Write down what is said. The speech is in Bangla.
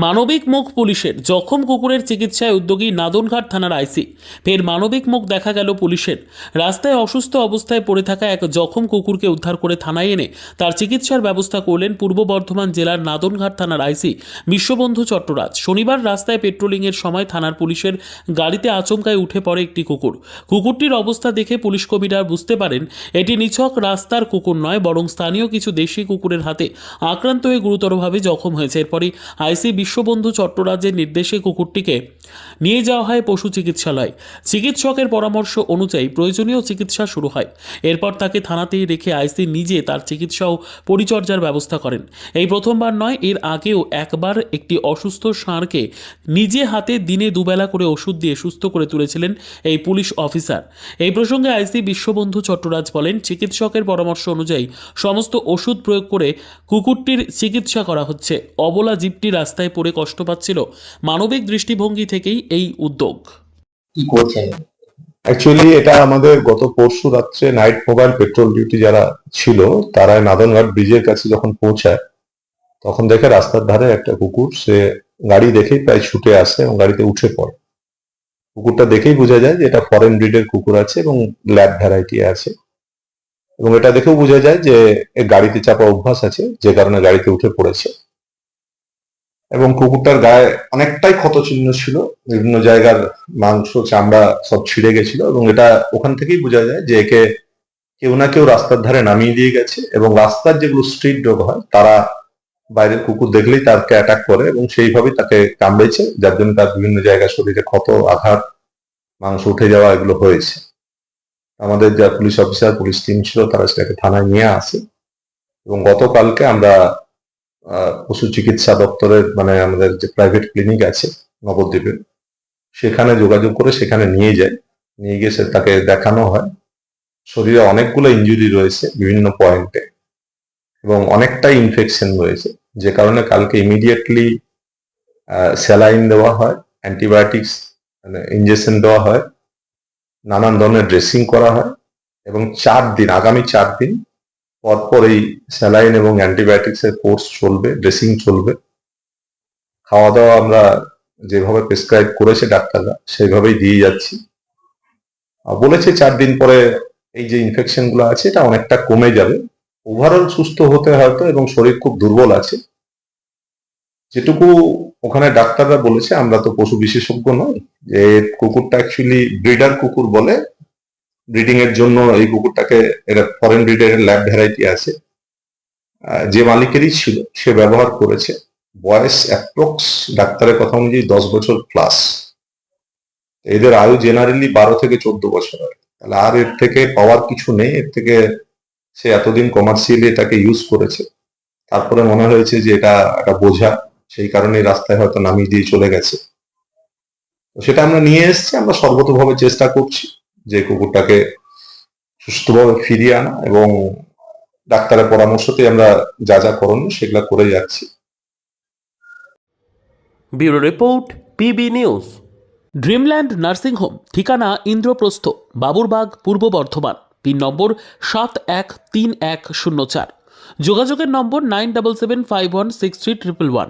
মানবিক মুখ পুলিশের, জখম কুকুরের চিকিৎসায় উদ্যোগী নাদনঘাট থানার আইসি। ফের মানবিক মুখ দেখা গেল পুলিশের। রাস্তায় অসুস্থ অবস্থায় পড়ে থাকা এক জখম কুকুরকে উদ্ধার করে থানায় এনে তার চিকিৎসার ব্যবস্থা করলেন পূর্ব বর্ধমান জেলার নাদনঘাট থানার আইসি বিশ্ববন্ধু চট্টরাজ। শনিবার রাস্তায় পেট্রোলিংয়ের সময় থানার পুলিশের গাড়িতে আচমকায় উঠে পড়ে একটি কুকুর। কুকুরটির অবস্থা দেখে পুলিশ কর্মীরা বুঝতে পারেন এটি নিছক রাস্তার কুকুর নয়, বরং স্থানীয় কিছু দেশি কুকুরের হাতে আক্রান্ত হয়ে গুরুতরভাবে জখম হয়েছে। এরপরই আইসি বিশ্ববন্ধু চট্টরাজের নির্দেশে কুকুরটিকে নিয়ে যাওয়া হয় পশু চিকিৎসালয়। চিকিৎসকের পরামর্শ অনুযায়ী প্রয়োজনীয় চিকিৎসা শুরু হয়। এরপর তাকে থানাতেই রেখে আইসি নিজে তার চিকিৎসা ও পরিচর্যার ব্যবস্থা করেন। এই প্রথমবার নয়, এর আগেও একবার একটি অসুস্থ ষাঁড়কে নিজে হাতে দিনে দুবেলা করে ওষুধ দিয়ে সুস্থ করে তুলেছিলেন এই পুলিশ অফিসার। এই প্রসঙ্গে আইসি বিশ্ববন্ধু চট্টরাজ বলেন, চিকিৎসকের পরামর্শ অনুযায়ী সমস্ত ওষুধ প্রয়োগ করে কুকুরটির চিকিৎসা করা হচ্ছে। অবলা জীবটি রাস্তায় পড়ে কষ্ট পাচ্ছিল। মানবিক দৃষ্টিভঙ্গি থেকেই এই উদ্যোগ। কি করছেন? অ্যাকচুয়ালি এটা আমাদের গত পরশু রাত্রে নাইট মোবাইল পেট্রোল ডিউটি যারা ছিল তারা নাদনঘাট ব্রিজের কাছে যখন পৌঁছায় তখন দেখে রাস্তার ধারে একটা কুকুর, সে গাড়ি দেখেই প্রায় ছুটে আসে এবং গাড়িতে উঠে পড়ে। কুকুরটা দেখেই বোঝা যায় যে এটা ফরেন ব্রিডের কুকুর আছে এবং ল্যাব ভ্যারাইটি আছে, এবং এটা দেখেও বোঝা যায় যে এর গাড়িতে চাপা অভ্যাস আছে, যে কারণে গাড়িতে উঠে পড়েছে। এবং কুকুরটার গায়ে অনেকটাই ক্ষতচিহ্ন ছিল, বিভিন্ন জায়গার মাংস চামড়া সব ছিঁড়ে গেছিল, এবং এটা ওখান থেকেই বোঝা যায় যে একে কেউ না কেউ রাস্তার ধারে নামিয়ে দিয়ে গেছে, এবং রাস্তার যেগুলো স্ট্রিট ডগ হয় তারা বাইরের কুকুর দেখলেই তাকে অ্যাটাক করে এবং সেইভাবেই তাকে কামড়েছে, যার জন্য তার বিভিন্ন জায়গায় শরীরে ক্ষত, আঘাত, মাংস উঠে যাওয়া এগুলো হয়েছে। আমাদের যা পুলিশ অফিসার, পুলিশ টিম ছিল তারা সেটাকে থানায় নিয়ে আসে, এবং গতকালকে আমরা পশু চিকিৎসা দপ্তরের মানে আমাদের যে প্রাইভেট ক্লিনিক আছে নবদ্বীপে, সেখানে যোগাযোগ করে সেখানে নিয়ে যায়। নিয়ে গিয়ে তাকে দেখানো হয়। শরীরে অনেকগুলো ইনজুরি রয়েছে বিভিন্ন পয়েন্টে এবং অনেকটাই ইনফেকশন রয়েছে, যে কারণে কালকে ইমিডিয়েটলি স্যালাইন দেওয়া হয়, অ্যান্টিবায়োটিক্স মানে ইনজেকশন দেওয়া হয়, নানান ধরনের ড্রেসিং করা হয়, এবং আগামী 4 দিন পরপর এই স্যালাইন এবং অ্যান্টিবায়োটিক্স এর কোর্স চলবে, ড্রেসিং চলবে। খাওয়া দাওয়া আমরা যেভাবে প্রেসক্রাইব করেছে ডাক্তাররা সেইভাবেই দিয়ে যাচ্ছি। বলেছে 4 দিন পরে এই যে ইনফেকশন গুলো আছে এটা অনেকটা কমে যাবে, ওভারঅল সুস্থ হতে হয়তো, এবং শরীর খুব দুর্বল আছে যেটুকু ওখানে ডাক্তাররা বলেছে। আমরা তো পশু বিশেষজ্ঞ নই, যে কুকুরটা অ্যাকচুয়ালি ব্রিডার কুকুর বলে, ব্রিডিং এর জন্য এই কুকুরটাকে, এটা ফরেন ব্রিডের ল্যাব ভ্যারাইটি আছে, যে মালিকেরই ছিল সে ব্যবহার করেছে। বয়স অ্যাপ্রক্স ডাক্তারের কথা অনুযায়ী 10 বছর প্লাস। এদের আয়ু জেনারেলি 12 থেকে 14 বছর হয়। তাহলে আর এর থেকে পাওয়ার কিছু নেই। এর থেকে সে এতদিন কমার্শিয়ালি এটাকে ইউজ করেছে, তারপরে মনে হয়েছে যে এটা একটা বোঝা, সেই কারণেই রাস্তায় হয়তো নামিয়ে দিয়ে চলে গেছে। তো সেটা আমরা নিয়ে এসেছি। আমরা সর্বতোভাবে চেষ্টা করছি যে কুকুরটাকে সুস্থভাবে ফিরিয়ে আনা, এবং ডাক্তারের পরামর্শতে আমরা যা যা করণীয় সেগুলো করে যাচ্ছি। Bureau report, PB news. Dreamland nursing home, ঠিকানা ইন্দ্রপ্রস্থ, বাবুরবাগ, পূর্ব বর্ধমান। পিন নম্বর 713104। যোগাযোগের নম্বর 9775163111।